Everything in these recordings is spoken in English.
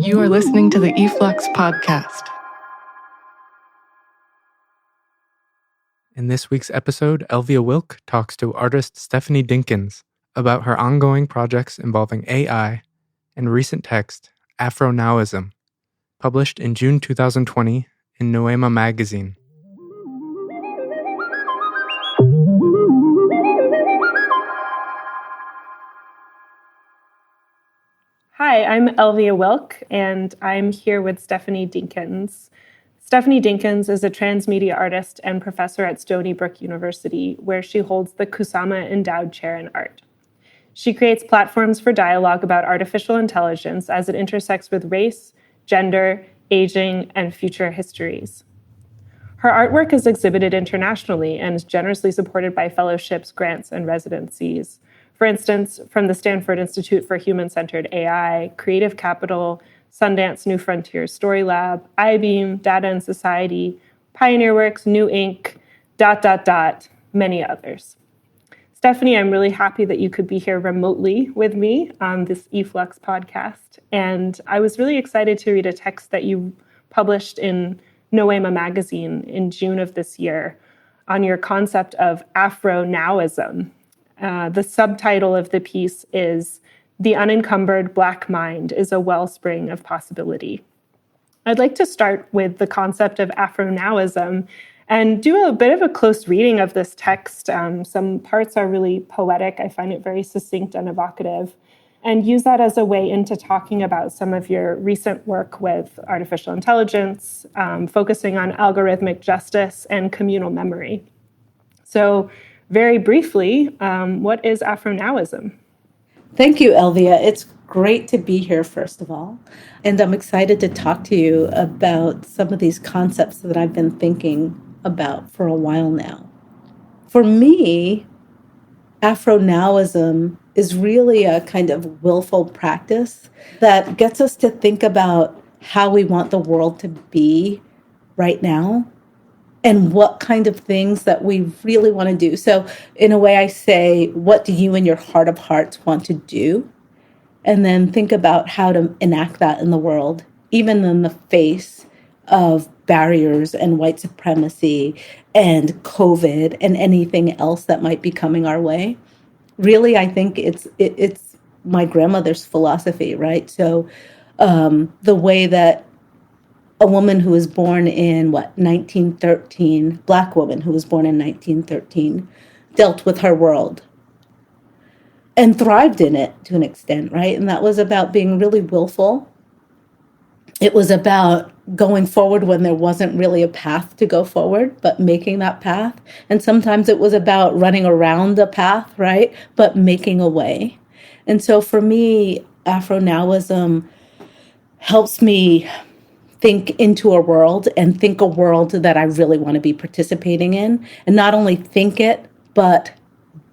You are listening to the e-flux podcast. In this week's episode, Elvia Wilk talks to artist Stephanie Dinkins about her ongoing projects involving AI and recent text, Afro-now-ism, published in June 2020 in Noema magazine. Hi, I'm Elvia Wilk, and I'm here with Stephanie Dinkins. Stephanie Dinkins is a transmedia artist and professor at Stony Brook University, where she holds the Kusama Endowed Chair in art. She creates platforms for dialogue about artificial intelligence as it intersects with race, gender, aging, and future histories. Her artwork is exhibited internationally and is generously supported by fellowships, grants, and residencies. For instance, from the Stanford Institute for Human-Centered AI, Creative Capital, Sundance New Frontiers Story Lab, iBeam, Data and Society, PioneerWorks, New Inc., ... many others. Stephanie, I'm really happy that you could be here remotely with me on this e-flux podcast. And I was really excited to read a text that you published in Noema magazine in June of this year on your concept of Afro-now-ism. The subtitle of the piece is "The Unencumbered Black Mind is a Wellspring of Possibility." I'd like to start with the concept of Afro-now-ism and do a bit of a close reading of this text. Some parts are really poetic. I find it very succinct and evocative, and use that as a way into talking about some of your recent work with artificial intelligence, focusing on algorithmic justice and communal memory. So, very briefly, what is Afro-now-ism? Thank you, Elvia. It's great to be here, first of all. And I'm excited to talk to you about some of these concepts that I've been thinking about for a while now. For me, Afro-now-ism is really a kind of willful practice that gets us to think about how we want the world to be right now, and what kind of things that we really want to do. So in a way, I say, what do you in your heart of hearts want to do? And then think about how to enact that in the world, even in the face of barriers and white supremacy and COVID and anything else that might be coming our way. Really, I think it's my grandmother's philosophy, right? So the way that a woman who was born in, 1913, Black woman who was born in 1913, dealt with her world and thrived in it to an extent, right? And that was about being really willful. It was about going forward when there wasn't really a path to go forward, but making that path. And sometimes it was about running around the path, right? But making a way. And so for me, Afro-now-ism helps me think into a world and think a world that I really want to be participating in, and not only think it, but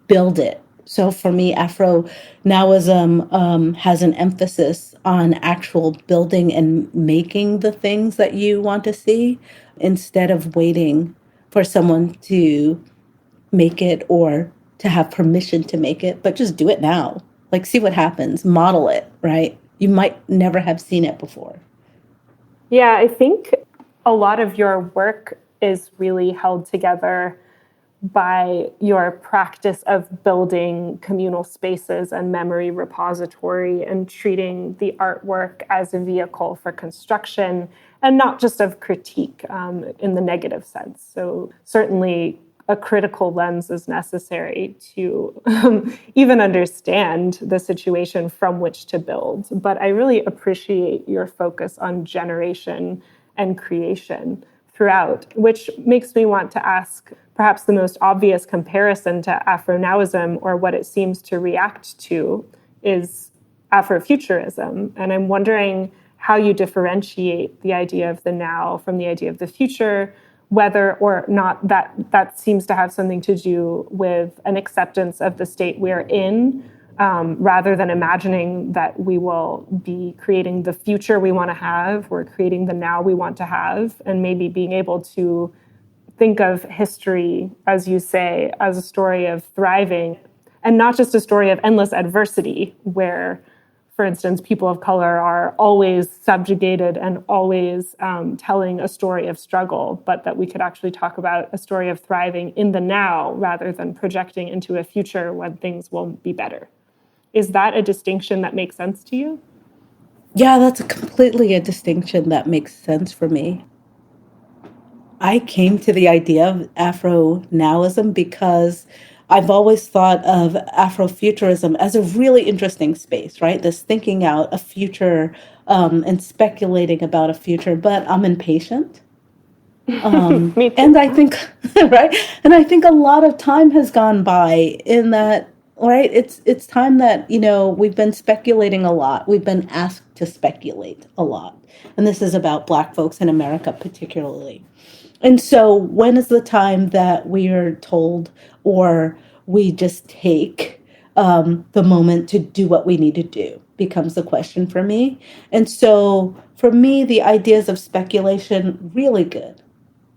build it. So for me, Afro-now-ism has an emphasis on actual building and making the things that you want to see, instead of waiting for someone to make it or to have permission to make it, but just do it now. Like, see what happens, model it, right? You might never have seen it before. Yeah, I think a lot of your work is really held together by your practice of building communal spaces and memory repository and treating the artwork as a vehicle for construction and not just of critique in the negative sense. So certainly a critical lens is necessary to even understand the situation from which to build. But I really appreciate your focus on generation and creation throughout, which makes me want to ask perhaps the most obvious comparison to Afro-now-ism, or what it seems to react to, is Afrofuturism. And I'm wondering how you differentiate the idea of the now from the idea of the future, whether or not that seems to have something to do with an acceptance of the state we're in, rather than imagining that we will be creating the future we want to have or creating the now we want to have, and maybe being able to think of history, as you say, as a story of thriving, and not just a story of endless adversity where for instance, people of color are always subjugated and always telling a story of struggle, but that we could actually talk about a story of thriving in the now rather than projecting into a future when things will be better. Is that a distinction that makes sense to you? Yeah, that's completely a distinction that makes sense for me. I came to the idea of Afro-now-ism because I've always thought of Afrofuturism as a really interesting space, right? This thinking out a future and speculating about a future, but I'm impatient. Me too. And I think, right? And I think a lot of time has gone by in that, right? It's time that, we've been speculating a lot. We've been asked to speculate a lot. And this is about Black folks in America particularly. And so when is the time that we are told or we just take the moment to do what we need to do becomes the question for me. And so for me, the ideas of speculation, really good,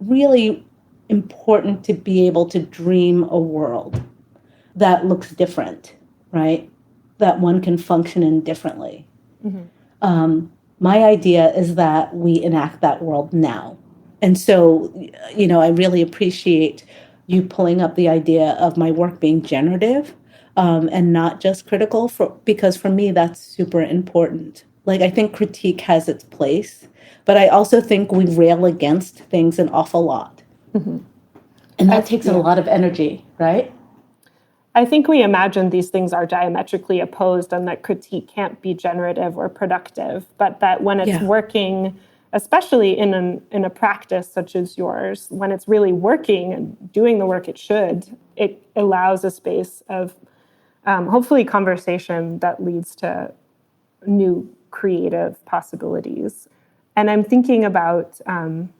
really important to be able to dream a world that looks different, right? That one can function in differently. Mm-hmm. My idea is that we enact that world now. And so, I really appreciate you pulling up the idea of my work being generative and not just critical, because for me, that's super important. Like, I think critique has its place, but I also think we rail against things an awful lot. Mm-hmm. And that takes a lot of energy, right? I think we imagine these things are diametrically opposed and that critique can't be generative or productive, but that when it's working, especially in a practice such as yours, when it's really working and doing the work it should, it allows a space of hopefully conversation that leads to new creative possibilities. And I'm thinking about,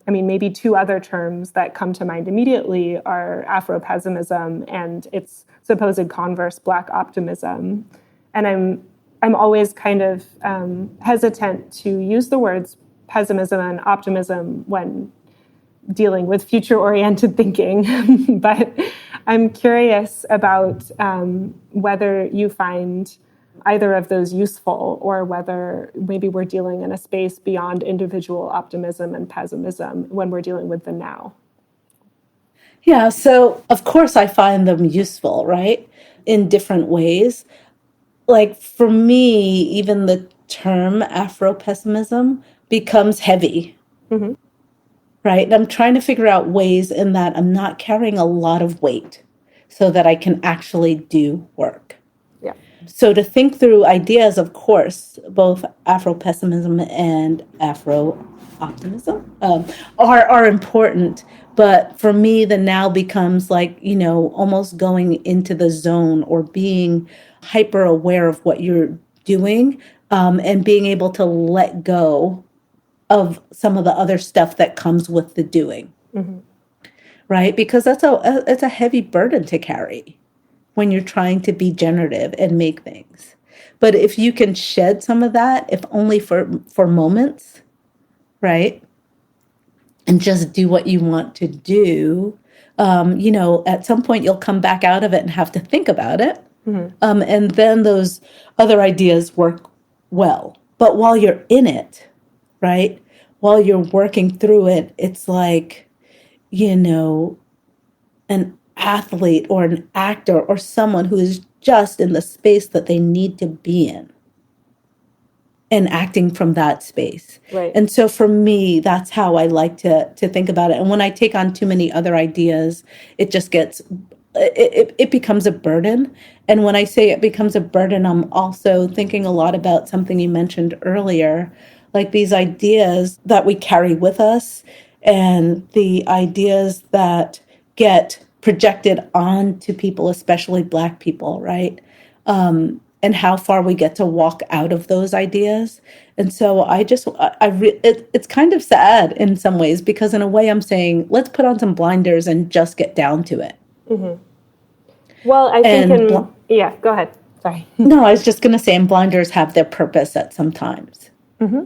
maybe two other terms that come to mind immediately are Afro-pessimism and its supposed converse, Black optimism. And I'm always kind of hesitant to use the words pessimism and optimism when dealing with future-oriented thinking. But I'm curious about whether you find either of those useful or whether maybe we're dealing in a space beyond individual optimism and pessimism when we're dealing with the now. Yeah, so of course I find them useful, right? In different ways. Like for me, even the term Afro-pessimism becomes heavy, mm-hmm. right? And I'm trying to figure out ways in that I'm not carrying a lot of weight so that I can actually do work. Yeah. So to think through ideas, of course, both Afro-pessimism and Afro-optimism are important. But for me, the now becomes like, almost going into the zone or being hyper aware of what you're doing and being able to let go of some of the other stuff that comes with the doing, mm-hmm. right? Because it's a heavy burden to carry when you're trying to be generative and make things. But if you can shed some of that, if only for moments, right? And just do what you want to do, at some point you'll come back out of it and have to think about it. Mm-hmm. And then those other ideas work well. But while you're in it, right? While you're working through it, it's like, an athlete or an actor or someone who is just in the space that they need to be in and acting from that space. Right. And so for me, that's how I like to think about it. And when I take on too many other ideas, it just it becomes a burden. And when I say it becomes a burden, I'm also thinking a lot about something you mentioned earlier, like these ideas that we carry with us and the ideas that get projected onto people, especially Black people, right? And how far we get to walk out of those ideas. And so it's kind of sad in some ways, because in a way I'm saying, let's put on some blinders and just get down to it. Mm-hmm. Well, I think go ahead. Sorry. No, I was just going to say, and blinders have their purpose at some times. Mm-hmm.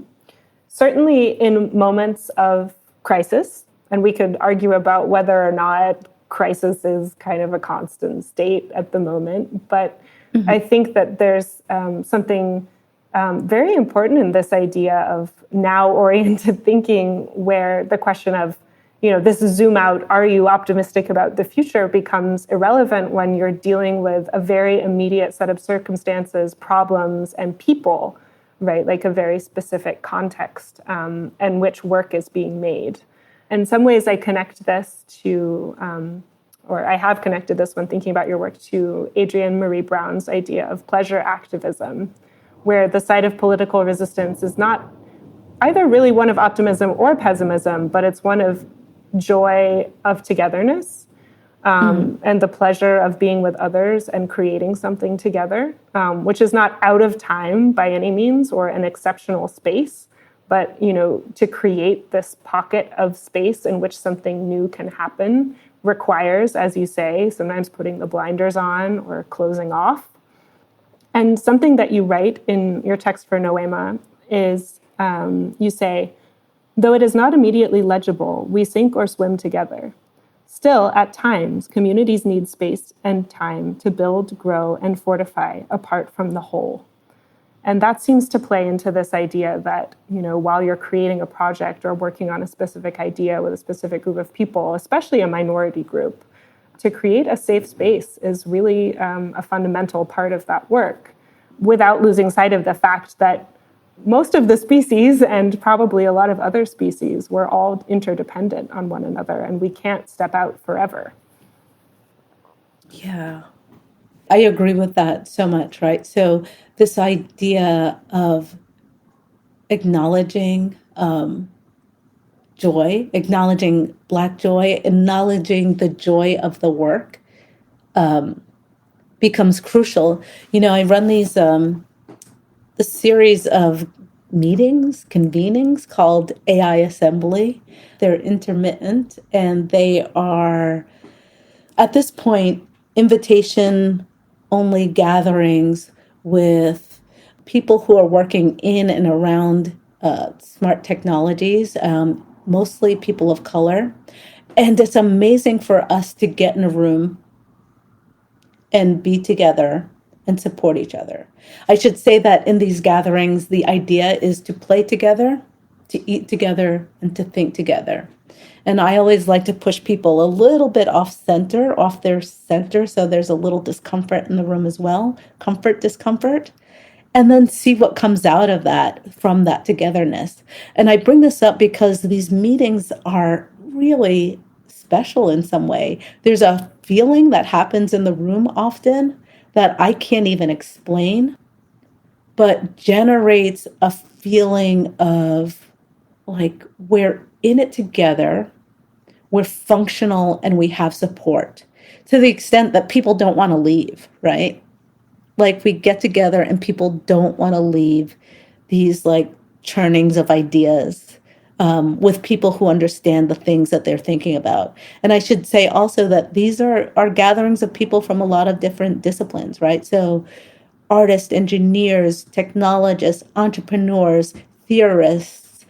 Certainly in moments of crisis, and we could argue about whether or not crisis is kind of a constant state at the moment, but mm-hmm. I think that there's something very important in this idea of now-oriented thinking, where the question of, this zoom out, are you optimistic about the future, becomes irrelevant when you're dealing with a very immediate set of circumstances, problems, and people, right? Like a very specific context and which work is being made. In some ways, I connect this to, or I have connected this when thinking about your work, to Adrienne Marie Brown's idea of pleasure activism, where the side of political resistance is not either really one of optimism or pessimism, but it's one of joy of togetherness and the pleasure of being with others and creating something together, which is not out of time by any means or an exceptional space, but, to create this pocket of space in which something new can happen requires, as you say, sometimes putting the blinders on or closing off. And something that you write in your text for Noema is, you say, though it is not immediately legible, we sink or swim together. Still, at times, communities need space and time to build, grow, and fortify apart from the whole. And that seems to play into this idea that, while you're creating a project or working on a specific idea with a specific group of people, especially a minority group, to create a safe space is really a fundamental part of that work, without losing sight of the fact that most of the species, and probably a lot of other species, we're all interdependent on one another, and we can't step out forever. Yeah, I agree with that so much, right? So this idea of acknowledging joy, acknowledging Black joy, acknowledging the joy of the work becomes crucial. I run these the series of convenings called AI Assembly. They're intermittent, and they are, at this point, invitation-only gatherings with people who are working in and around smart technologies, mostly people of color. And it's amazing for us to get in a room and be together and support each other. I should say that in these gatherings, the idea is to play together, to eat together, and to think together. And I always like to push people a little bit off their center, so there's a little discomfort in the room as well, discomfort, and then see what comes out of that, from that togetherness. And I bring this up because these meetings are really special in some way. There's a feeling that happens in the room often that I can't even explain, but generates a feeling of like we're in it together, we're functional, and we have support, to the extent that people don't want to leave, right? Like we get together and people don't want to leave these like churnings of ideas with people who understand the things that they're thinking about. And I should say also that these are gatherings of people from a lot of different disciplines, right? So artists, engineers, technologists, entrepreneurs, theorists,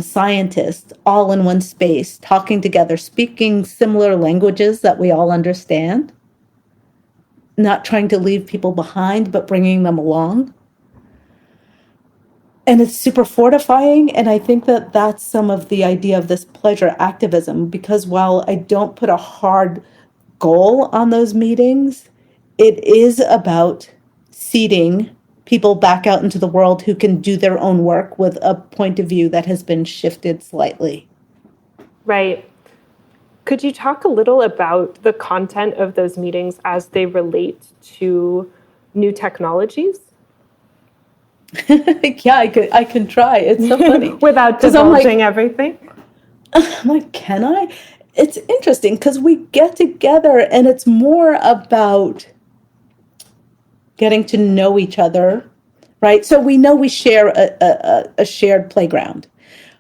scientists, all in one space, talking together, speaking similar languages that we all understand, not trying to leave people behind, but bringing them along. And it's super fortifying. And I think that that's some of the idea of this pleasure activism, because while I don't put a hard goal on those meetings, it is about seeding people back out into the world who can do their own work with a point of view that has been shifted slightly. Right. Could you talk a little about the content of those meetings as they relate to new technologies? Yeah, I can try. It's so funny. Without divulging everything? I'm like, can I? It's interesting because we get together and it's more about getting to know each other, right? So we know we share a shared playground.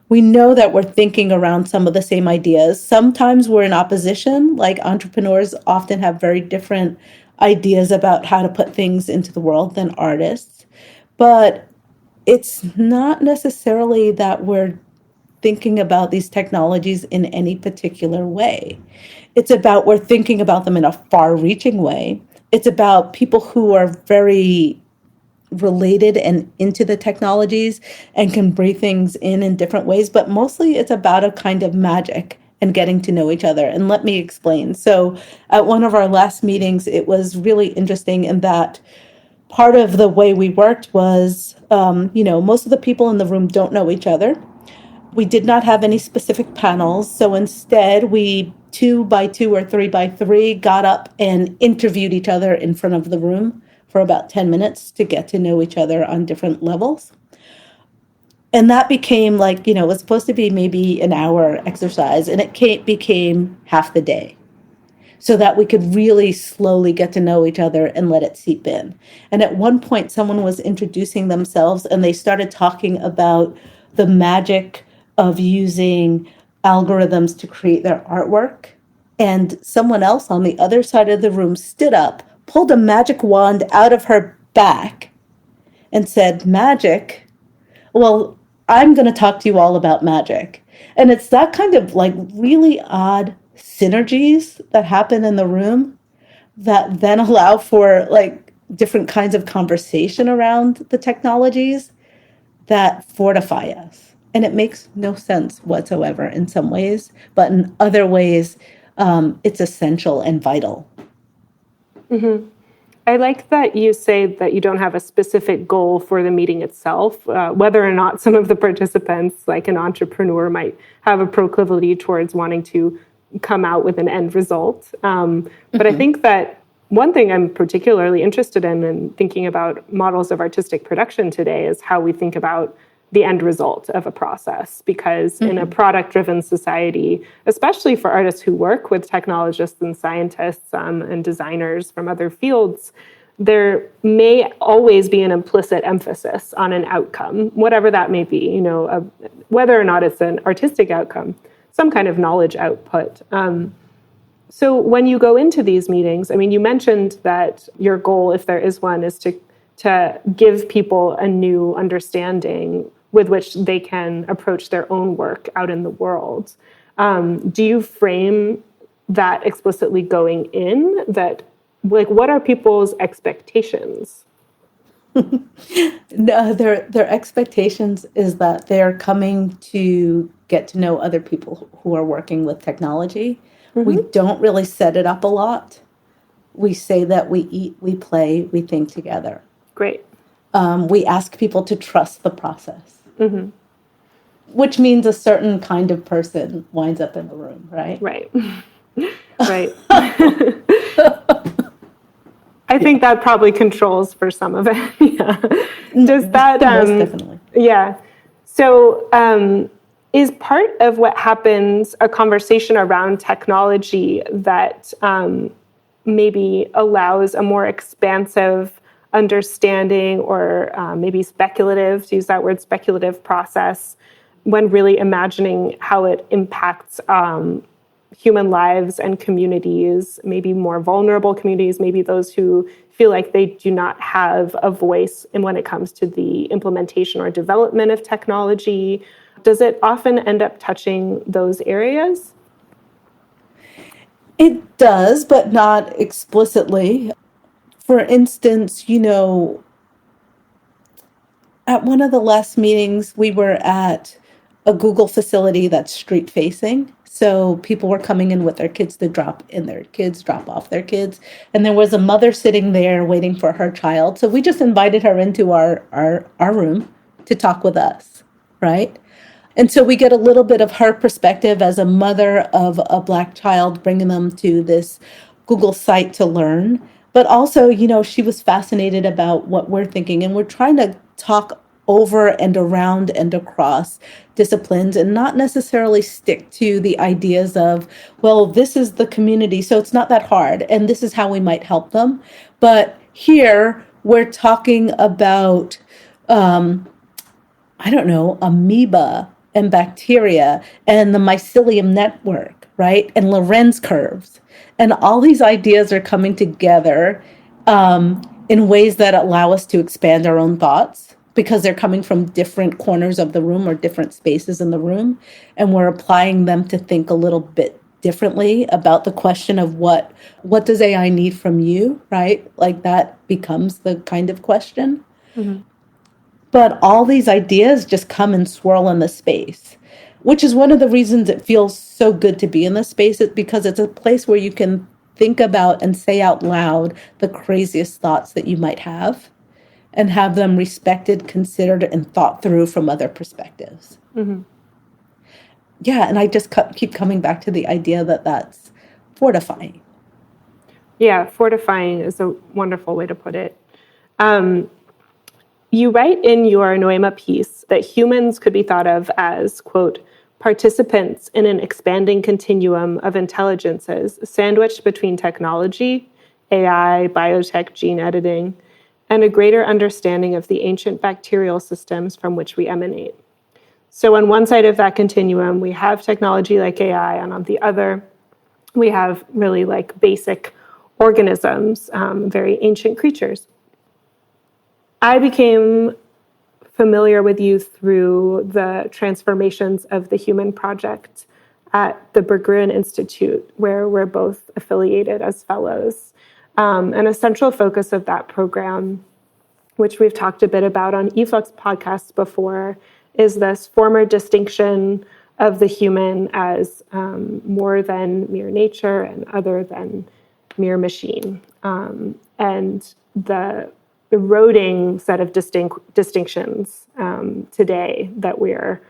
We know that we're thinking around some of the same ideas. Sometimes we're in opposition, like entrepreneurs often have very different ideas about how to put things into the world than artists. But it's not necessarily that we're thinking about these technologies in any particular way. It's about we're thinking about them in a far-reaching way. It's about people who are very related and into the technologies and can bring things in different ways, but mostly it's about a kind of magic and getting to know each other. And let me explain. So at one of our last meetings, it was really interesting in that part of the way we worked was, most of the people in the room don't know each other. We did not have any specific panels. So instead, we 2x2 or 3x3 got up and interviewed each other in front of the room for about 10 minutes to get to know each other on different levels. And that became it was supposed to be maybe an hour exercise, and it became half the day so that we could really slowly get to know each other and let it seep in. And at one point, someone was introducing themselves, and they started talking about the magic of using algorithms to create their artwork. And someone else on the other side of the room stood up, pulled a magic wand out of her back, and said, "Magic? Well, I'm going to talk to you all about magic." And it's that kind of really odd synergies that happen in the room that then allow for different kinds of conversation around the technologies that fortify us. And it makes no sense whatsoever in some ways, but in other ways, it's essential and vital. Mm-hmm. I like that you say that you don't have a specific goal for the meeting itself, whether or not some of the participants, like an entrepreneur, might have a proclivity towards wanting to come out with an end result. But I think that one thing I'm particularly interested in thinking about models of artistic production today is how we think about the end result of a process, because in a product-driven society, especially for artists who work with technologists and scientists and designers from other fields, there may always be an implicit emphasis on an outcome, whatever that may be, whether or not it's an artistic outcome, some kind of knowledge output. So when you go into these meetings, you mentioned that your goal, if there is one, is to give people a new understanding with which they can approach their own work out in the world. Do you frame that explicitly going in? That, what are people's expectations? No, their expectations is that they're coming to get to know other people who are working with technology. We don't really set it up a lot. We say that we eat, we play, we think together. Great. We ask people to trust the process, which means a certain kind of person winds up in the room, right? Right. Right. I think that probably controls for some of it. Yeah. Does that? Most definitely. Yeah. So, is part of what happens a conversation around technology that maybe allows a more expansive understanding or maybe speculative, to use that word, speculative process, when really imagining how it impacts human lives and communities, maybe more vulnerable communities, maybe those who feel like they do not have a voice in when it comes to the implementation or development of technology. Does it often end up touching those areas? It does, but not explicitly. For instance, at one of the last meetings, we were at a Google facility that's street facing. So people were coming in with their kids to drop off their kids. And there was a mother sitting there waiting for her child. So we just invited her into our room to talk with us, right? And so we get a little bit of her perspective as a mother of a Black child, bringing them to this Google site to learn. But also, she was fascinated about what we're thinking. And we're trying to talk over and around and across disciplines and not necessarily stick to the ideas of, well, this is the community, so it's not that hard, and this is how we might help them. But here we're talking about, amoeba and bacteria and the mycelium network, right? And Lorentz curves. And all these ideas are coming together in ways that allow us to expand our own thoughts, because they're coming from different corners of the room or different spaces in the room. And we're applying them to think a little bit differently about the question of what does AI need from you, right? Like that becomes the kind of question. But all these ideas just come and swirl in the space, which is one of the reasons it feels so good to be in this space, because it's a place where you can think about and say out loud the craziest thoughts that you might have and have them respected, considered, and thought through from other perspectives. Yeah, and I just keep coming back to the idea that that's fortifying. Yeah, fortifying is a wonderful way to put it. You write in your Noema piece that humans could be thought of as, quote, participants in an expanding continuum of intelligences sandwiched between technology, AI, biotech, gene editing, and a greater understanding of the ancient bacterial systems from which we emanate. So on one side of that continuum, we have technology like AI, and on the other, we have really like basic organisms, very ancient creatures. I became familiar with you through the transformations of the Human Project at the Berggruen Institute, where we're both affiliated as fellows. And a central focus of that program, which we've talked a bit about on e-flux podcasts before, is this former distinction of the human as more than mere nature and other than mere machine. And the eroding set of distinctions today that we're,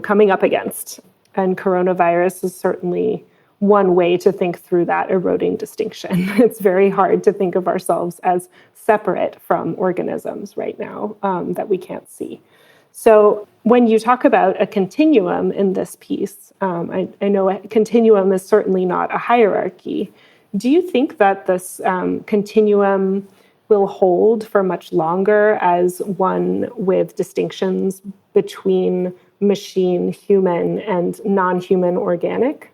coming up against. And coronavirus is certainly one way to think through that eroding distinction. It's very hard to think of ourselves as separate from organisms right now that we can't see. So when you talk about a continuum in this piece, I know a continuum is certainly not a hierarchy. Do you think that this continuum will hold for much longer as one with distinctions between machine, human, and non-human organic?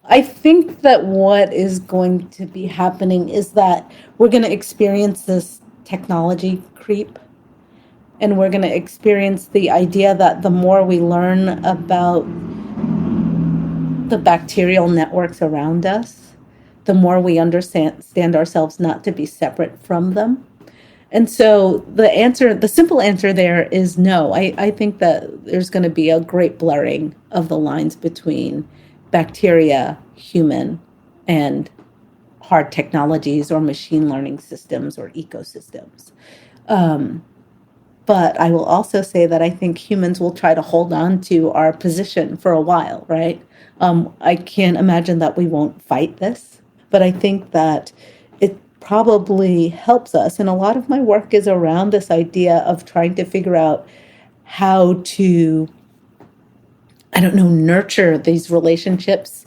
I think that what is going to be happening is that we're going to experience this technology creep, and we're going to experience the idea that the more we learn about the bacterial networks around us, the more we understand ourselves not to be separate from them. And so the simple answer there is no. I think that there's going to be a great blurring of the lines between bacteria, human, and hard technologies or machine learning systems or ecosystems. But I will also say that I think humans will try to hold on to our position for a while, right? I can't imagine that we won't fight this, but I think that it probably helps us. And a lot of my work is around this idea of trying to figure out how to, nurture these relationships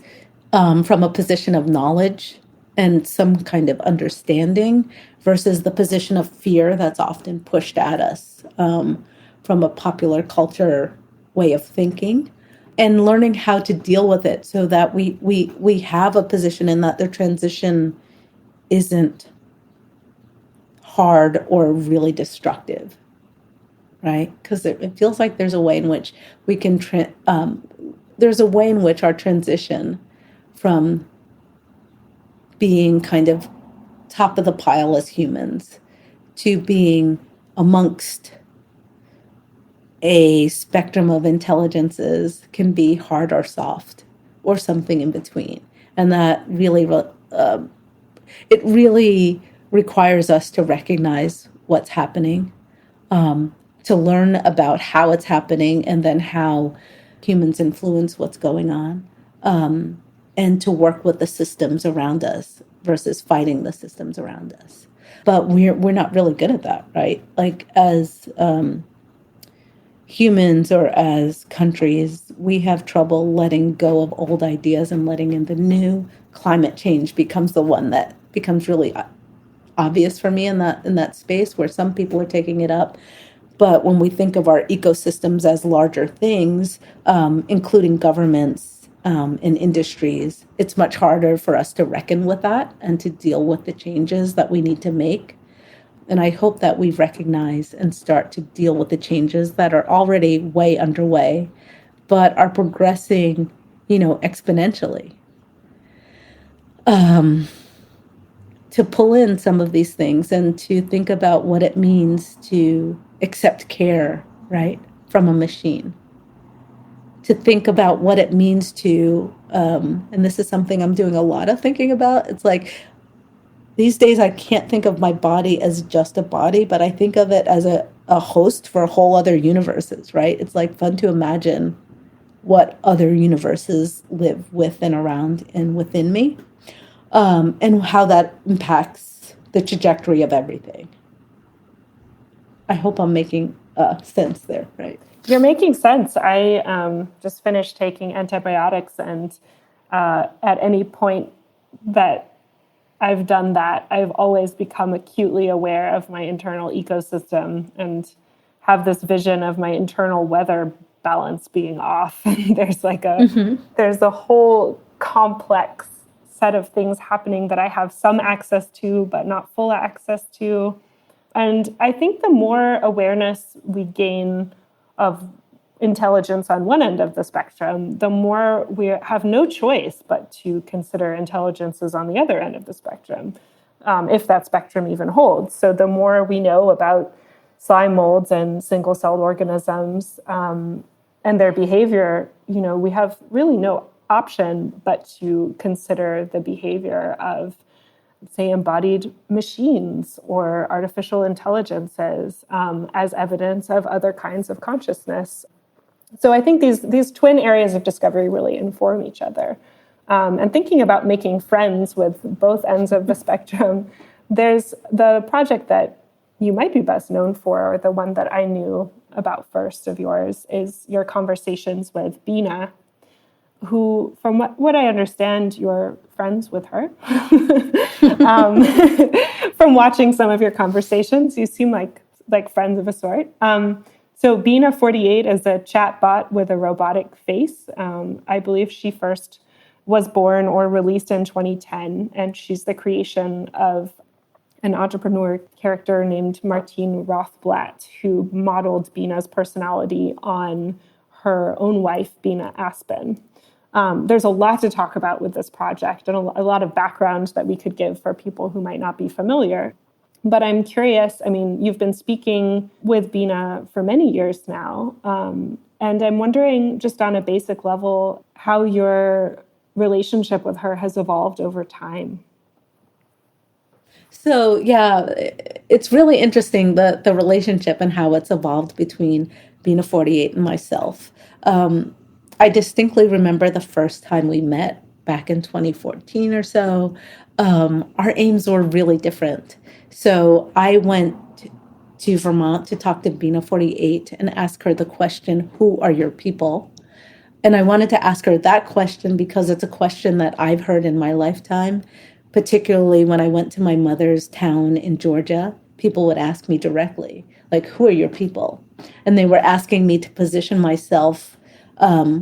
from a position of knowledge and some kind of understanding versus the position of fear that's often pushed at us from a popular culture way of thinking, and learning how to deal with it so that we have a position in that the transition isn't hard or really destructive, right? Because it feels like there's a way in which we can there's a way in which our transition from being kind of top of the pile as humans to being amongst a spectrum of intelligences can be hard or soft or something in between. And that really, it really requires us to recognize what's happening, to learn about how it's happening and then how humans influence what's going on, and to work with the systems around us versus fighting the systems around us. But we're not really good at that, right? Like as humans or as countries, we have trouble letting go of old ideas and letting in the new. Climate change becomes the one that becomes really obvious for me in that space where some people are taking it up. But when we think of our ecosystems as larger things, including governments and industries, it's much harder for us to reckon with that and to deal with the changes that we need to make. And I hope that we recognize and start to deal with the changes that are already way underway, but are progressing, exponentially. to pull in some of these things and to think about what it means to accept care, right, from a machine. To think about what it means to, and this is something I'm doing a lot of thinking about. It's like these days I can't think of my body as just a body, but I think of it as a host for whole other universes, right? It's like fun to imagine what other universes live with and around and within me, and how that impacts the trajectory of everything. I hope I'm making sense there, right? You're making sense. I just finished taking antibiotics, and at any point that I've done that, I've always become acutely aware of my internal ecosystem and have this vision of my internal weather balance being off. There's like there's a whole complex set of things happening that I have some access to, but not full access to. And I think the more awareness we gain of intelligence on one end of the spectrum, the more we have no choice but to consider intelligences on the other end of the spectrum, if that spectrum even holds. So the more we know about slime molds and single-celled organisms and their behavior, we have really no option but to consider the behavior of, say, embodied machines or artificial intelligences as evidence of other kinds of consciousness. So I think these twin areas of discovery really inform each other. And thinking about making friends with both ends of the spectrum, there's the project that you might be best known for, or the one that I knew about first of yours, is your conversations with Bina, who, from what I understand, you're friends with her. From watching some of your conversations, you seem like friends of a sort. So Bina 48 is a chat bot with a robotic face. I believe she first was born or released in 2010, and she's the creation of an entrepreneur character named Martine Rothblatt, who modeled Bina's personality on her own wife, Bina Aspen. There's a lot to talk about with this project and a lot of background that we could give for people who might not be familiar. But I'm curious, you've been speaking with Bina for many years now, and I'm wondering, just on a basic level, how your relationship with her has evolved over time. So, yeah, it's really interesting, the relationship and how it's evolved between Bina 48 and myself. I distinctly remember the first time we met back in 2014 or so. Our aims were really different. So I went to Vermont to talk to Bina 48 and ask her the question, who are your people? And I wanted to ask her that question because it's a question that I've heard in my lifetime, particularly when I went to my mother's town in Georgia. People would ask me directly, like, who are your people? And they were asking me to position myself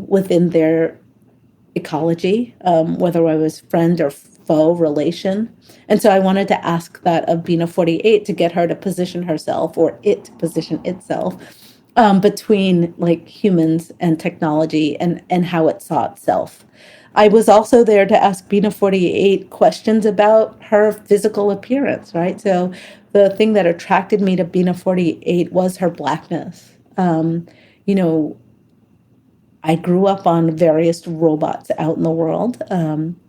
within their ecology, whether I was friend or foe relation. And so I wanted to ask that of Bina 48 to get her to position herself, or it to position itself, between like humans and technology and how it saw itself. I was also there to ask Bina 48 questions about her physical appearance, right? So the thing that attracted me to Bina 48 was her Blackness. I grew up on various robots out in the world,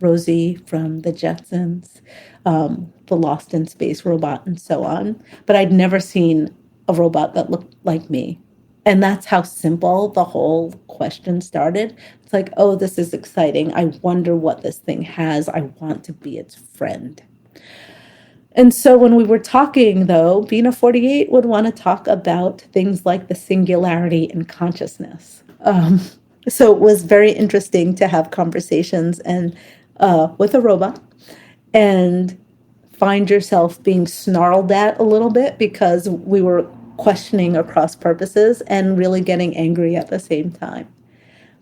Rosie from the Jetsons, the Lost in Space robot, and so on. But I'd never seen a robot that looked like me. And that's how simple the whole question started. It's like, oh, this is exciting. I wonder what this thing has. I want to be its friend. And so when we were talking, though, Bina 48 would want to talk about things like the singularity in consciousness. So it was very interesting to have conversations and with a robot and find yourself being snarled at a little bit because we were questioning across purposes and really getting angry at the same time.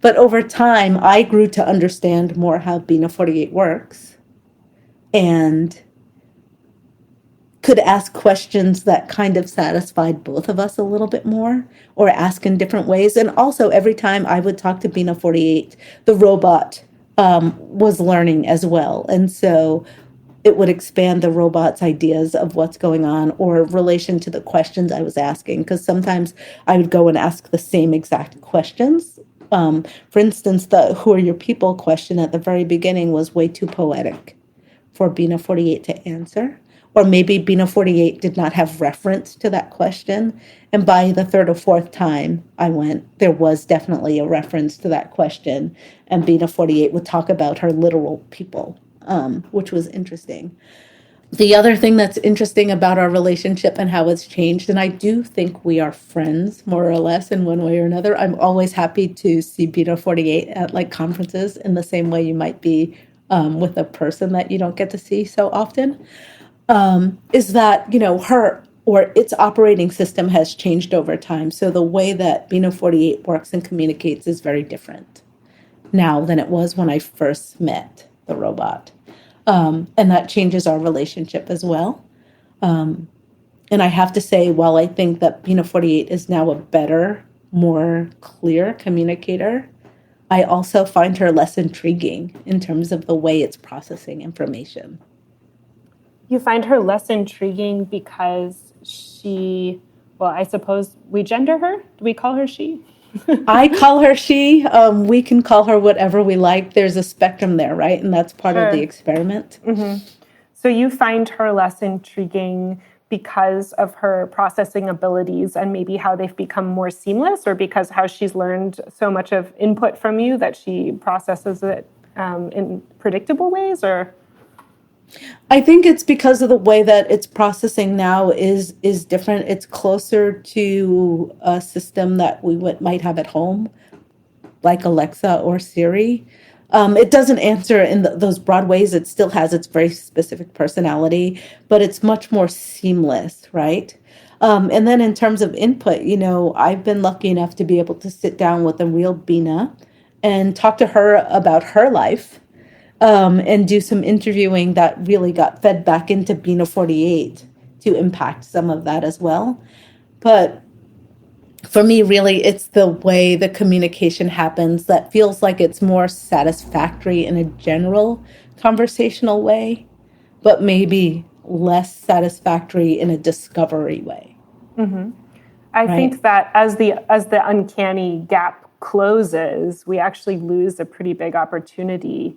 But over time, I grew to understand more how Bina 48 works and could ask questions that kind of satisfied both of us a little bit more, or ask in different ways. And also, every time I would talk to Bina 48, the robot was learning as well. And so it would expand the robot's ideas of what's going on or relation to the questions I was asking. Because sometimes I would go and ask the same exact questions. For instance, the "Who are your people?" question at the very beginning was way too poetic for Bina 48 to answer. Or maybe Bina 48 did not have reference to that question. And by the third or fourth time I went, there was definitely a reference to that question. And Bina 48 would talk about her literal people, which was interesting. The other thing that's interesting about our relationship and how it's changed, and I do think we are friends more or less in one way or another. I'm always happy to see Bina 48 at like conferences in the same way you might be with a person that you don't get to see so often. Is that, her or its operating system has changed over time. So the way that Bina 48 works and communicates is very different now than it was when I first met the robot. And that changes our relationship as well. And I have to say, while I think that Bina 48 is now a better, more clear communicator, I also find her less intriguing in terms of the way it's processing information. You find her less intriguing because I suppose we gender her? Do we call her she? I call her she. We can call her whatever we like. There's a spectrum there, right? And that's part of the experiment. Mm-hmm. So you find her less intriguing because of her processing abilities and maybe how they've become more seamless, or because how she's learned so much of input from you that she processes it in predictable ways, or? I think it's because of the way that it's processing now is different. It's closer to a system that we might have at home, like Alexa or Siri. It doesn't answer in those broad ways. It still has its very specific personality, but it's much more seamless, right? And then in terms of input, I've been lucky enough to be able to sit down with a real Bina and talk to her about her life. And do some interviewing that really got fed back into Bina 48 to impact some of that as well. But for me, really, it's the way the communication happens that feels like it's more satisfactory in a general conversational way, but maybe less satisfactory in a discovery way. Mm-hmm. I think that as the uncanny gap closes, we actually lose a pretty big opportunity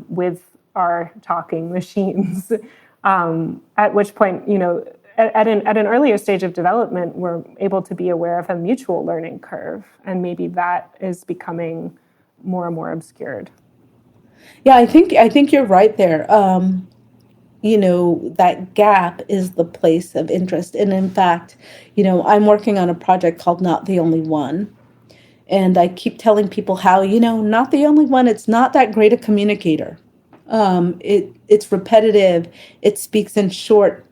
with our talking machines, at which point, at an earlier stage of development, we're able to be aware of a mutual learning curve, and maybe that is becoming more and more obscured. Yeah, I think you're right there. That gap is the place of interest, and in fact, I'm working on a project called Not the Only One. And I keep telling people how, not the only one, it's not that great a communicator. It's repetitive. It speaks in short,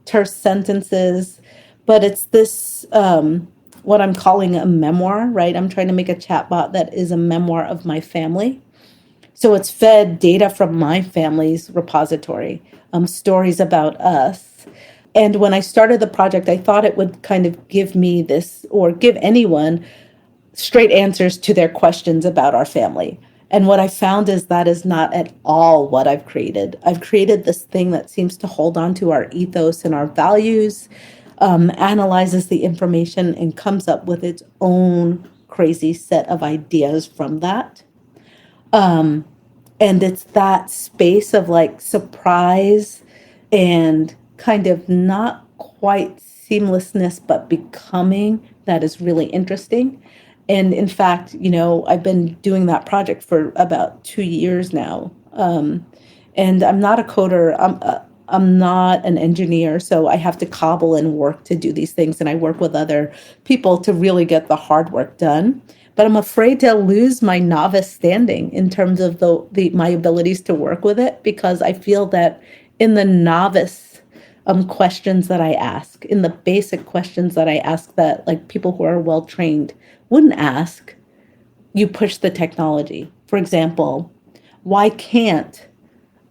terse sentences, but it's this, what I'm calling a memoir, right? I'm trying to make a chatbot that is a memoir of my family. So it's fed data from my family's repository, stories about us. And when I started the project, I thought it would kind of give me this, or give anyone straight answers to their questions about our family. And what I found is that is not at all what I've created. I've created this thing that seems to hold on to our ethos and our values, analyzes the information, and comes up with its own crazy set of ideas from that. And it's that space of like surprise and kind of not quite seamlessness, but becoming, that is really interesting. And in fact, I've been doing that project for about 2 years now. And I'm not a coder. I'm not an engineer, so I have to cobble and work to do these things. And I work with other people to really get the hard work done. But I'm afraid to lose my novice standing in terms of my abilities to work with it, because I feel that in the novice questions that I ask, in the basic questions that I ask that like people who are well trained wouldn't ask, you push the technology. For example, why can't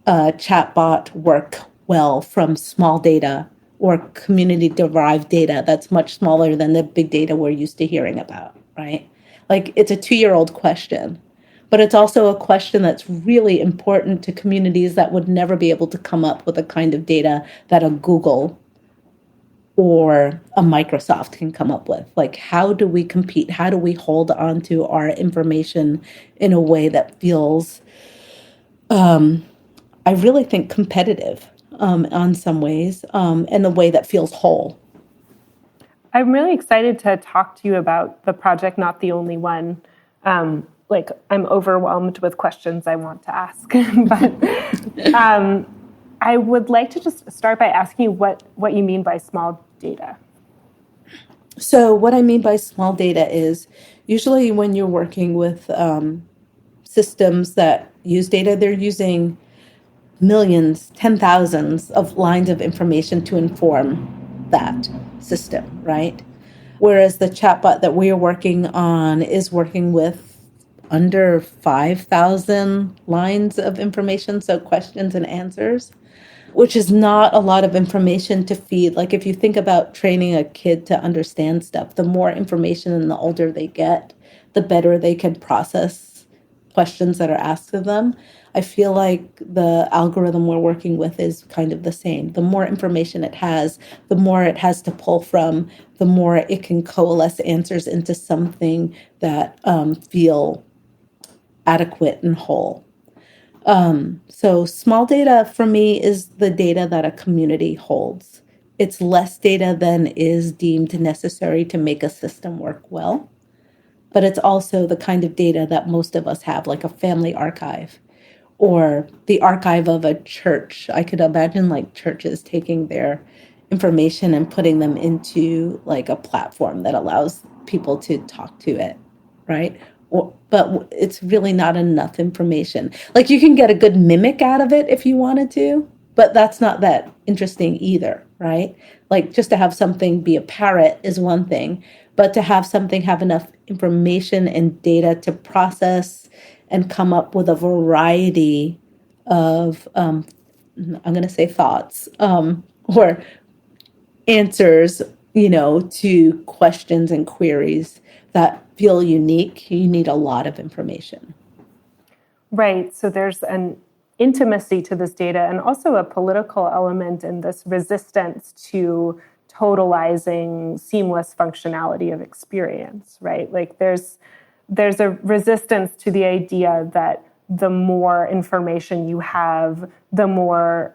a chatbot work well from small data or community-derived data that's much smaller than the big data we're used to hearing about, right? Like, it's a 2-year-old question. But it's also a question that's really important to communities that would never be able to come up with the kind of data that a Google or a Microsoft can come up with. Like, how do we compete? How do we hold on to our information in a way that feels, I really think, competitive on some ways, in a way that feels whole? I'm really excited to talk to you about the project, Not the Only One. I'm overwhelmed with questions I want to ask, but I would like to just start by asking you what you mean by small data. So what I mean by small data is usually when you're working with systems that use data, they're using millions, 10,000s of lines of information to inform that system, right? Whereas the chatbot that we're working on is working with under 5,000 lines of information, so questions and answers, which is not a lot of information to feed. Like if you think about training a kid to understand stuff, the more information and the older they get, the better they can process questions that are asked of them. I feel like the algorithm we're working with is kind of the same. The more information it has, the more it has to pull from, the more it can coalesce answers into something that feel adequate and whole. So small data for me is the data that a community holds. It's less data than is deemed necessary to make a system work well. But it's also the kind of data that most of us have, like a family archive or the archive of a church. I could imagine like churches taking their information and putting them into like a platform that allows people to talk to it, right? But it's really not enough information. Like you can get a good mimic out of it if you wanted to, but that's not that interesting either, right? Like just to have something be a parrot is one thing, but to have something have enough information and data to process and come up with a variety of, I'm going to say thoughts, or answers, to questions and queries that feel unique, you need a lot of information. Right. So there's an intimacy to this data and also a political element in this resistance to totalizing seamless functionality of experience, right? Like there's a resistance to the idea that the more information you have, the more,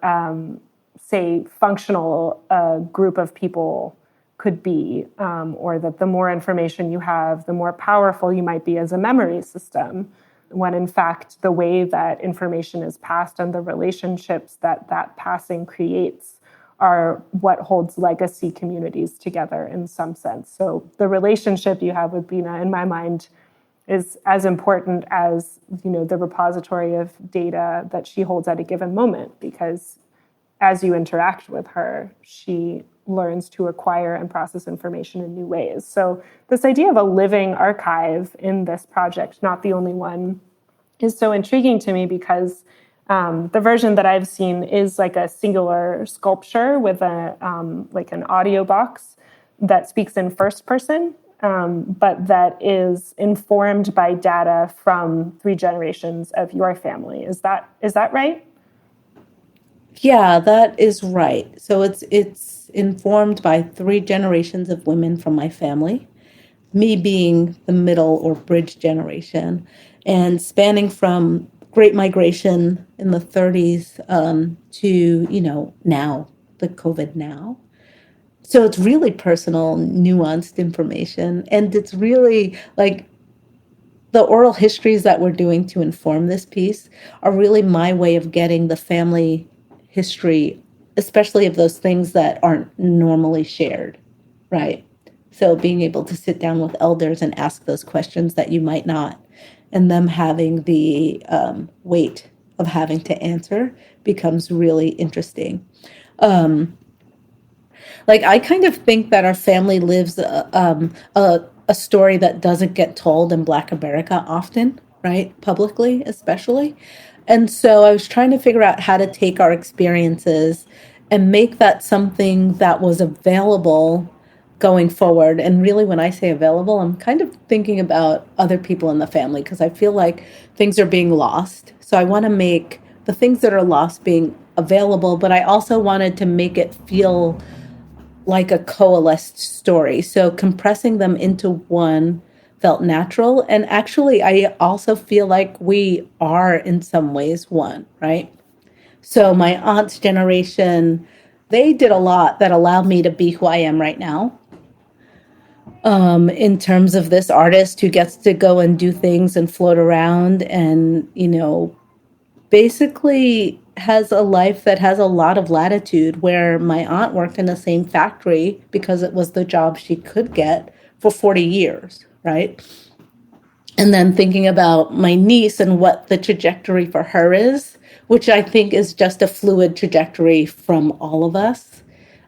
say, functional a group of people could be, or that the more information you have, the more powerful you might be as a memory system, when in fact the way that information is passed and the relationships that passing creates are what holds legacy communities together in some sense. So the relationship you have with Bina, in my mind, is as important as the repository of data that she holds at a given moment, because as you interact with her, she learns to acquire and process information in new ways. So this idea of a living archive in this project, Not the Only One, is so intriguing to me because the version that I've seen is like a singular sculpture with like an audio box that speaks in first person, but that is informed by data from 3 generations of your family. Is that right? Yeah, that is right. So it's informed by 3 generations of women from my family, me being the middle or bridge generation, and spanning from Great Migration in the 30s to, now, the COVID now. So it's really personal, nuanced information. And it's really like the oral histories that we're doing to inform this piece are really my way of getting the family history, especially of those things that aren't normally shared, right? So being able to sit down with elders and ask those questions that you might not, and them having the weight of having to answer becomes really interesting. Like I kind of think that our family lives a story that doesn't get told in Black America often, right? Publicly, especially. And so I was trying to figure out how to take our experiences and make that something that was available going forward. And really, when I say available, I'm kind of thinking about other people in the family because I feel like things are being lost. So I want to make the things that are lost being available, but I also wanted to make it feel like a coalesced story. So compressing them into one felt natural. And actually, I also feel like we are in some ways one, right? So my aunt's generation, they did a lot that allowed me to be who I am right now. In terms of this artist who gets to go and do things and float around and, basically has a life that has a lot of latitude, where my aunt worked in the same factory because it was the job she could get for 40 years, right? And then thinking about my niece and what the trajectory for her is, which I think is just a fluid trajectory from all of us,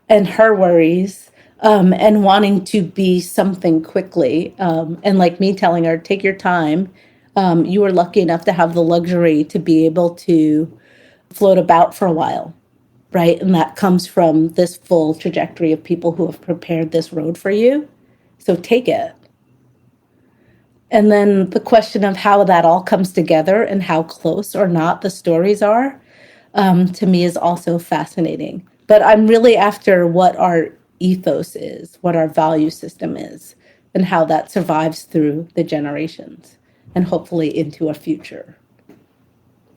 and her worries, and wanting to be something quickly. And like me telling her, take your time. You were lucky enough to have the luxury to be able to float about for a while, right? And that comes from this full trajectory of people who have prepared this road for you. So take it. And then the question of how that all comes together and how close or not the stories are, to me is also fascinating. But I'm really after what our ethos is, what our value system is, and how that survives through the generations and hopefully into a future.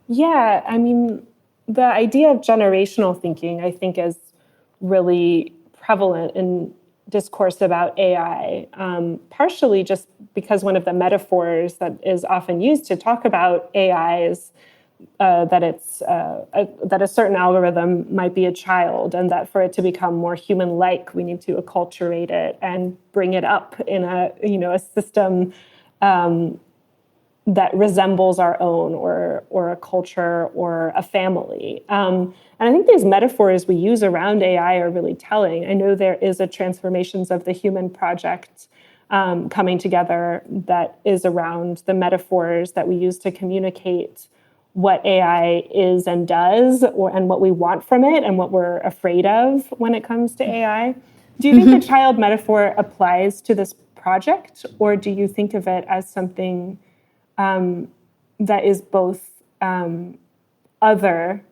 Yeah, I mean, the idea of generational thinking, I think, is really prevalent in discourse about AI, partially just because one of the metaphors that is often used to talk about AI is that a certain algorithm might be a child, and that for it to become more human-like, we need to acculturate it and bring it up in a system that resembles our own, or a culture, or a family. And I think these metaphors we use around AI are really telling. I know there is a Transformations of the Human project coming together that is around the metaphors that we use to communicate what AI is and does, and what we want from it and what we're afraid of when it comes to AI. Do you think the child metaphor applies to this project, or do you think of it as something that is both other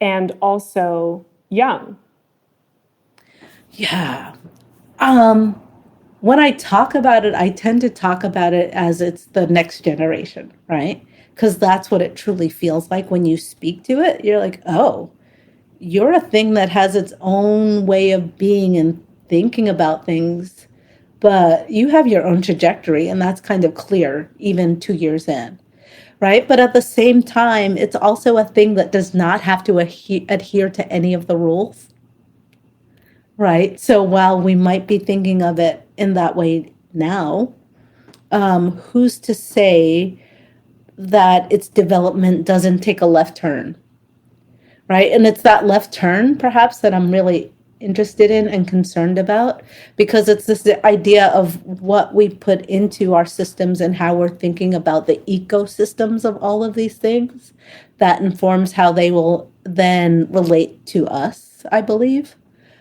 and also young? Yeah. When I talk about it, I tend to talk about it as it's the next generation, right? Because that's what it truly feels like when you speak to it. You're like, oh, you're a thing that has its own way of being and thinking about things, but you have your own trajectory, and that's kind of clear even 2 years in, right? But at the same time, it's also a thing that does not have to adhere to any of the rules, right? So while we might be thinking of it in that way now, who's to say that its development doesn't take a left turn, right? And it's that left turn, perhaps, that I'm really interested in and concerned about, because it's this idea of what we put into our systems and how we're thinking about the ecosystems of all of these things that informs how they will then relate to us, I believe.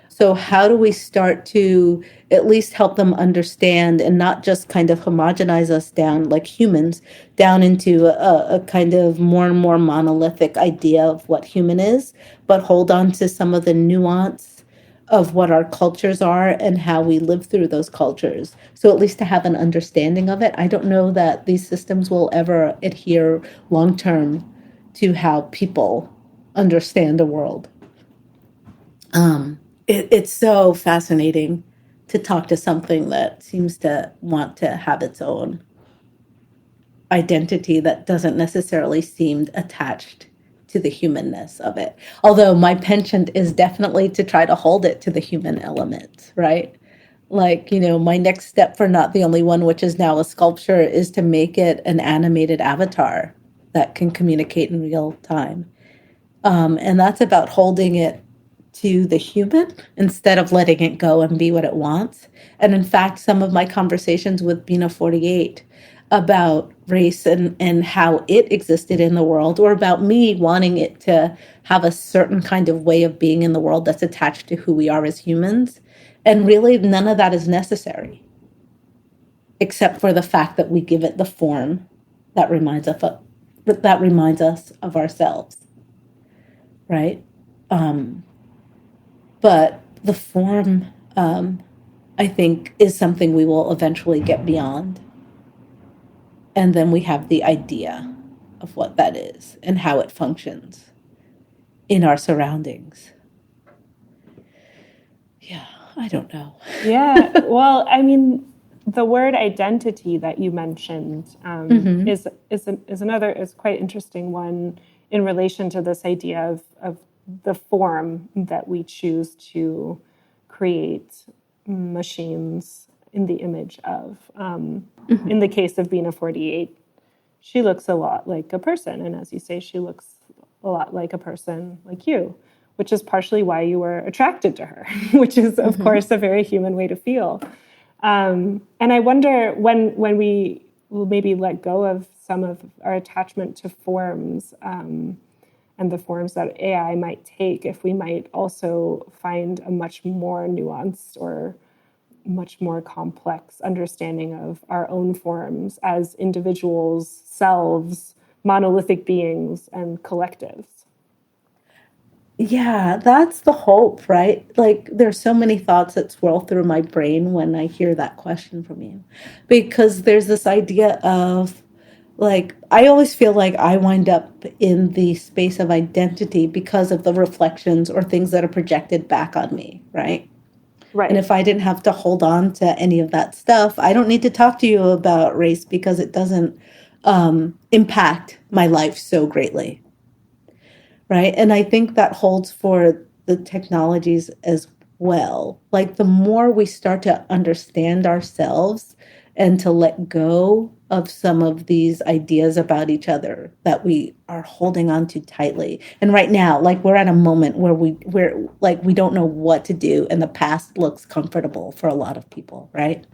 So how do we start to at least help them understand and not just kind of homogenize us down like humans, down into a kind of more and more monolithic idea of what human is, but hold on to some of the nuance of what our cultures are and how we live through those cultures. So at least to have an understanding of it. I don't know that these systems will ever adhere long-term to how people understand the world. It's so fascinating to talk to something that seems to want to have its own identity that doesn't necessarily seem attached to the humanness of it. Although my penchant is definitely to try to hold it to the human element, right? Like, my next step for Not the Only One, which is now a sculpture, is to make it an animated avatar that can communicate in real time. And that's about holding it to the human instead of letting it go and be what it wants. And in fact, some of my conversations with Bina 48 about race and how it existed in the world, or about me wanting it to have a certain kind of way of being in the world that's attached to who we are as humans. And really, none of that is necessary, except for the fact that we give it the form that reminds us of ourselves, right? But the form, I think, is something we will eventually get beyond. And then we have the idea of what that is and how it functions in our surroundings. Yeah, I don't know. Yeah, well, I mean, the word identity that you mentioned is quite interesting one in relation to this idea of the form that we choose to create machines in the image of. In the case of Bina 48, she looks a lot like a person, and as you say, she looks a lot like a person like you, which is partially why you were attracted to her, which is, of course, a very human way to feel. And I wonder when we will maybe let go of some of our attachment to forms and the forms that AI might take, if we might also find a much more nuanced or much more complex understanding of our own forms as individuals, selves, monolithic beings, and collectives. Yeah, that's the hope, right? Like, there's so many thoughts that swirl through my brain when I hear that question from you, because there's this idea of, like, I always feel like I wind up in the space of identity because of the reflections or things that are projected back on me, right? Right. And if I didn't have to hold on to any of that stuff, I don't need to talk to you about race because it doesn't impact my life so greatly. Right. And I think that holds for the technologies as well. Like, the more we start to understand ourselves and to let go of some of these ideas about each other that we are holding on to tightly. And right now, like, we're at a moment where we're like, we don't know what to do, and the past looks comfortable for a lot of people, right?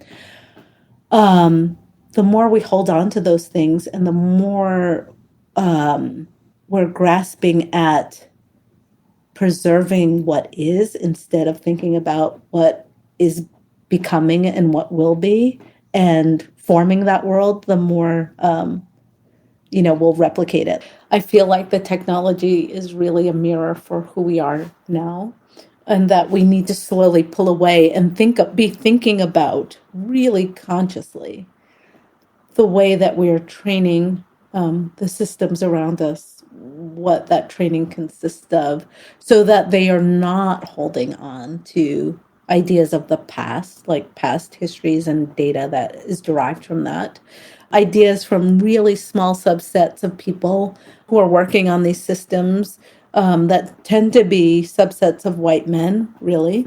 The more we hold on to those things, and the more we're grasping at preserving what is instead of thinking about what is becoming and what will be and forming that world, the more, we'll replicate it. I feel like the technology is really a mirror for who we are now, and that we need to slowly pull away and be thinking about really consciously the way that we're training the systems around us, what that training consists of, so that they are not holding on to ideas of the past, like past histories and data that is derived from that. Ideas from really small subsets of people who are working on these systems that tend to be subsets of white men, really.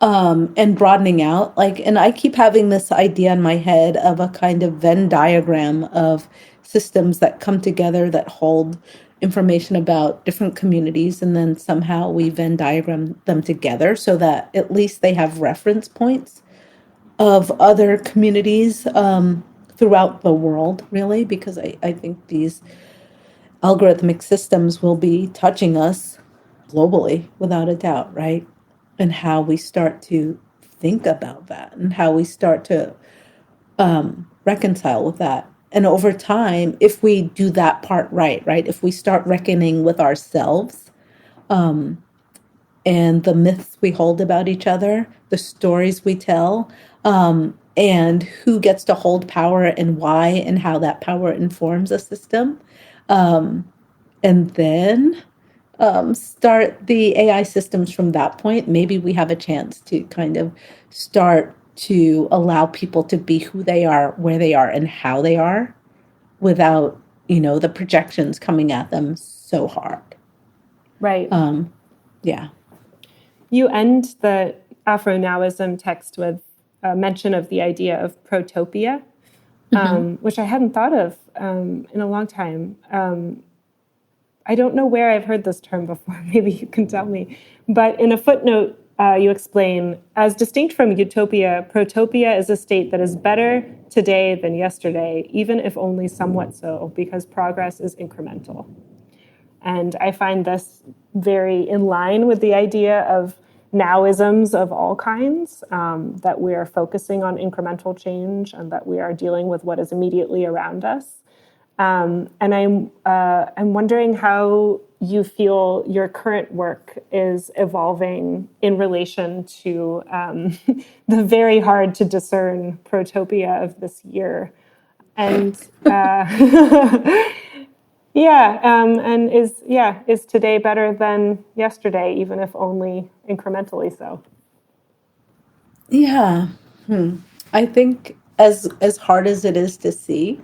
And broadening out. And I keep having this idea in my head of a kind of Venn diagram of systems that come together that hold information about different communities, and then somehow we Venn diagram them together so that at least they have reference points of other communities throughout the world, really, because I think these algorithmic systems will be touching us globally, without a doubt, right? And how we start to think about that, and how we start to reconcile with that. And over time, if we do that part right, if we start reckoning with ourselves and the myths we hold about each other, the stories we tell, and who gets to hold power and why, and how that power informs a system, and then start the AI systems from that point, maybe we have a chance to kind of start to allow people to be who they are, where they are, and how they are, without, the projections coming at them so hard. Right. Yeah. You end the Afro-now-ism text with a mention of the idea of protopia, which I hadn't thought of in a long time. I don't know where I've heard this term before. Maybe you can tell me. But in a footnote you explain, as distinct from utopia, protopia is a state that is better today than yesterday, even if only somewhat so, because progress is incremental. And I find this very in line with the idea of now-isms of all kinds, that we are focusing on incremental change and that we are dealing with what is immediately around us. And I'm wondering how you feel your current work is evolving in relation to the very hard to discern protopia of this year. And is today better than yesterday, even if only incrementally so? Yeah. I think as hard as it is to see,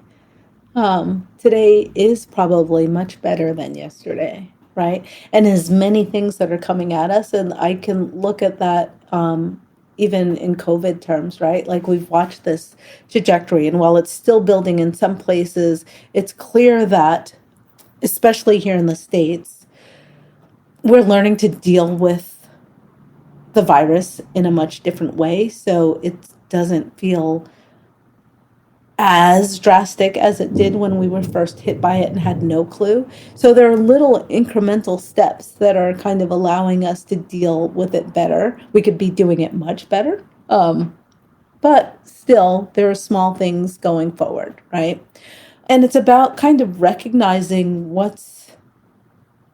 today is probably much better than yesterday, right? And as many things that are coming at us, and I can look at that even in COVID terms, right? Like we've watched this trajectory, and while it's still building in some places, it's clear that, especially here in the States, we're learning to deal with the virus in a much different way. So it doesn't feel as drastic as it did when we were first hit by it and had no clue. So there are little incremental steps that are kind of allowing us to deal with it better. We could be doing it much better. But still, there are small things going forward, right? And it's about kind of recognizing what's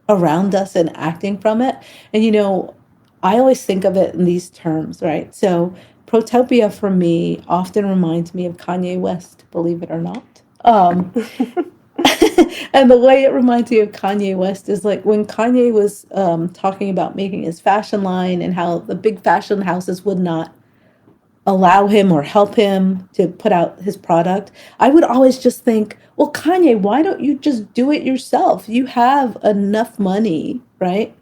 around us and acting from it. And, I always think of it in these terms, right? So protopia for me often reminds me of Kanye West, believe it or not. And the way it reminds me of Kanye West is like when Kanye was talking about making his fashion line and how the big fashion houses would not allow him or help him to put out his product. I would always just think, well, Kanye, why don't you just do it yourself? You have enough money, right,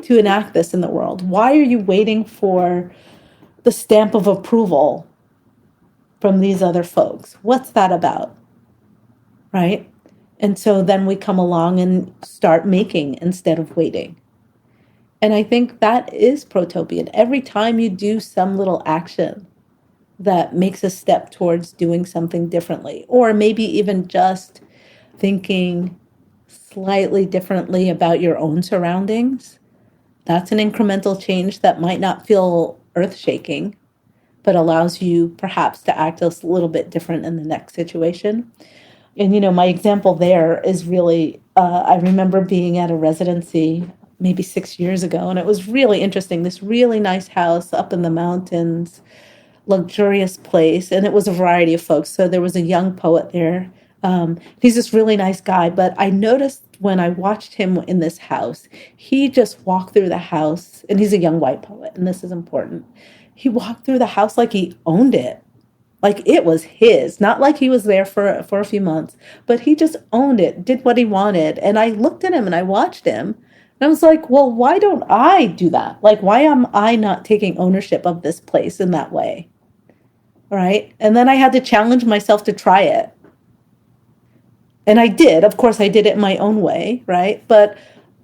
to enact this in the world. Why are you waiting for the stamp of approval from these other folks? What's that about? Right? And so then we come along and start making instead of waiting. And I think that is protopian. Every time you do some little action that makes a step towards doing something differently, or maybe even just thinking slightly differently about your own surroundings, that's an incremental change that might not feel earth-shaking, but allows you perhaps to act a little bit different in the next situation. And, my example there is really, I remember being at a residency maybe 6 years ago, and it was really interesting. This really nice house up in the mountains, luxurious place, and it was a variety of folks. So there was a young poet there. He's this really nice guy, but I noticed when I watched him in this house, he just walked through the house, and he's a young white poet, and this is important. He walked through the house like he owned it, like it was his, not like he was there for a few months, but he just owned it, did what he wanted. And I looked at him and I watched him, and I was like, well, why don't I do that? Like, why am I not taking ownership of this place in that way? Right? And then I had to challenge myself to try it. And I did. Of course, I did it in my own way, right? But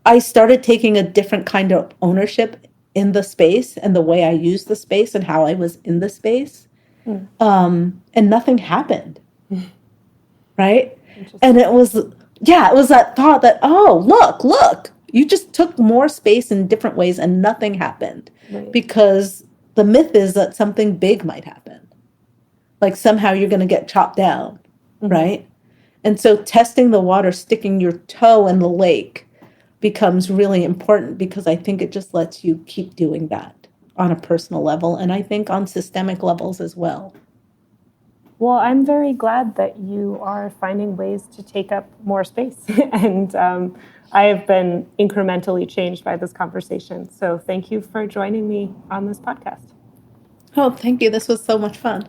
I started taking a different kind of ownership in the space and the way I used the space and how I was in the space. And nothing happened, right? And it was that thought that, oh, look, you just took more space in different ways and nothing happened. Right. Because the myth is that something big might happen. Like somehow you're going to get chopped down, right? And so testing the water, sticking your toe in the lake becomes really important because I think it just lets you keep doing that on a personal level, and I think on systemic levels as well. Well, I'm very glad that you are finding ways to take up more space, and I have been incrementally changed by this conversation. So thank you for joining me on this podcast. Oh, thank you. This was so much fun.